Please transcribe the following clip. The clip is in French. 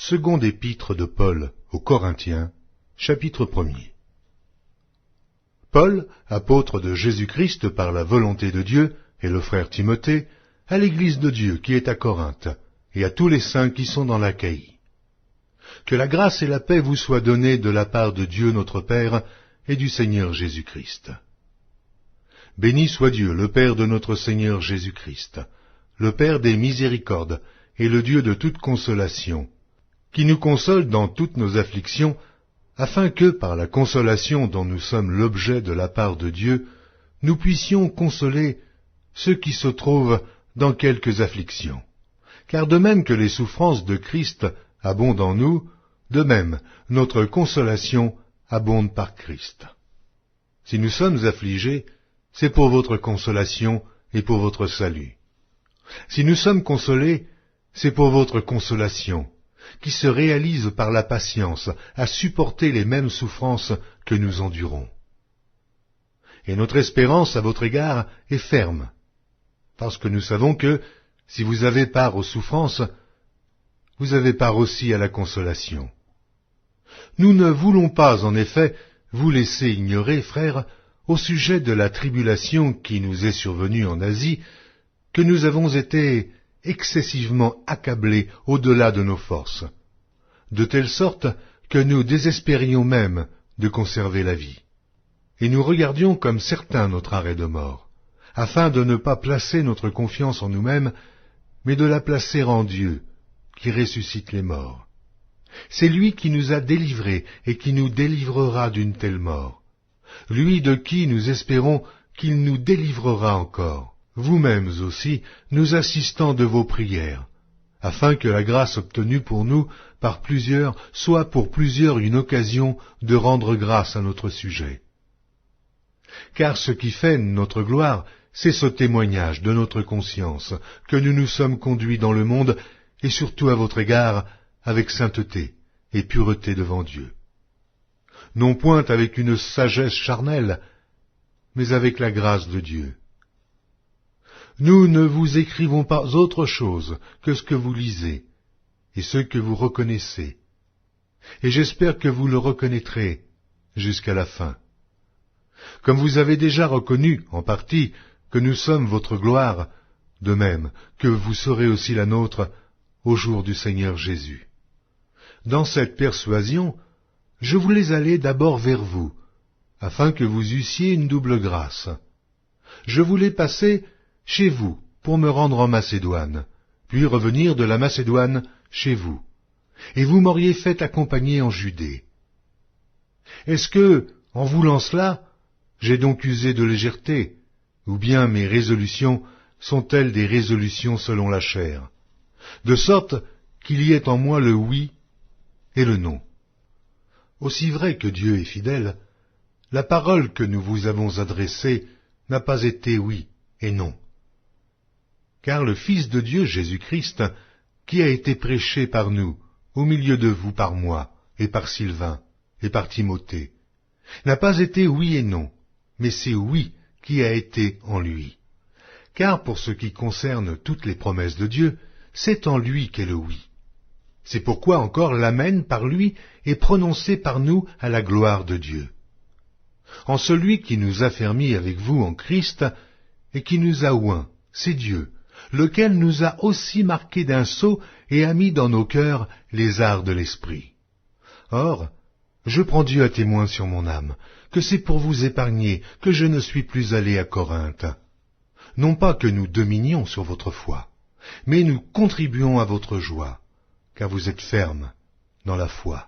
Seconde épître de Paul aux Corinthiens, chapitre 1er. Paul, apôtre de Jésus-Christ par la volonté de Dieu, et le frère Timothée, à l'Église de Dieu qui est à Corinthe, et à tous les saints qui sont dans l'Achaïe. Que la grâce et la paix vous soient données de la part de Dieu notre Père et du Seigneur Jésus-Christ. Béni soit Dieu, le Père de notre Seigneur Jésus-Christ, le Père des miséricordes et le Dieu de toute consolation, qui nous console dans toutes nos afflictions, afin que, par la consolation dont nous sommes l'objet de la part de Dieu, nous puissions consoler ceux qui se trouvent dans quelques afflictions. Car de même que les souffrances de Christ abondent en nous, de même notre consolation abonde par Christ. Si nous sommes affligés, c'est pour votre consolation et pour votre salut. Si nous sommes consolés, c'est pour votre consolation, qui se réalise par la patience à supporter les mêmes souffrances que nous endurons. Et notre espérance à votre égard est ferme, parce que nous savons que, si vous avez part aux souffrances, vous avez part aussi à la consolation. Nous ne voulons pas, en effet, vous laisser ignorer, frères, au sujet de la tribulation qui nous est survenue en Asie, que nous avons été excessivement accablés au-delà de nos forces, de telle sorte que nous désespérions même de conserver la vie. Et nous regardions comme certain notre arrêt de mort, afin de ne pas placer notre confiance en nous-mêmes, mais de la placer en Dieu, qui ressuscite les morts. C'est lui qui nous a délivrés et qui nous délivrera d'une telle mort. Lui de qui nous espérons qu'il nous délivrera encore. Vous-mêmes aussi, nous assistants de vos prières, afin que la grâce obtenue pour nous par plusieurs soit pour plusieurs une occasion de rendre grâce à notre sujet. Car ce qui fait notre gloire, c'est ce témoignage de notre conscience, que nous nous sommes conduits dans le monde, et surtout à votre égard, avec sainteté et pureté devant Dieu. Non point avec une sagesse charnelle, mais avec la grâce de Dieu. Nous ne vous écrivons pas autre chose que ce que vous lisez, et ce que vous reconnaissez, et j'espère que vous le reconnaîtrez jusqu'à la fin. Comme vous avez déjà reconnu, en partie, que nous sommes votre gloire, de même que vous serez aussi la nôtre au jour du Seigneur Jésus. Dans cette persuasion, je voulais aller d'abord vers vous, afin que vous eussiez une double grâce. Je voulais passer chez vous pour me rendre en Macédoine, puis revenir de la Macédoine chez vous, et vous m'auriez fait accompagner en Judée. Est-ce que, en voulant cela, j'ai donc usé de légèreté, ou bien mes résolutions sont-elles des résolutions selon la chair, de sorte qu'il y ait en moi le oui et le non. Aussi vrai que Dieu est fidèle, la parole que nous vous avons adressée n'a pas été oui et non. Car le Fils de Dieu, Jésus-Christ, qui a été prêché par nous, au milieu de vous par moi, et par Sylvain, et par Timothée, n'a pas été oui et non, mais c'est oui qui a été en lui. Car pour ce qui concerne toutes les promesses de Dieu, c'est en lui qu'est le oui. C'est pourquoi encore l'amen par lui est prononcé par nous à la gloire de Dieu. En celui qui nous a fermis avec vous en Christ, et qui nous a oints, c'est Dieu, lequel nous a aussi marqués d'un sceau et a mis dans nos cœurs les arts de l'esprit. Or, je prends Dieu à témoin sur mon âme, que c'est pour vous épargner que je ne suis plus allé à Corinthe. Non pas que nous dominions sur votre foi, mais nous contribuons à votre joie, car vous êtes fermes dans la foi.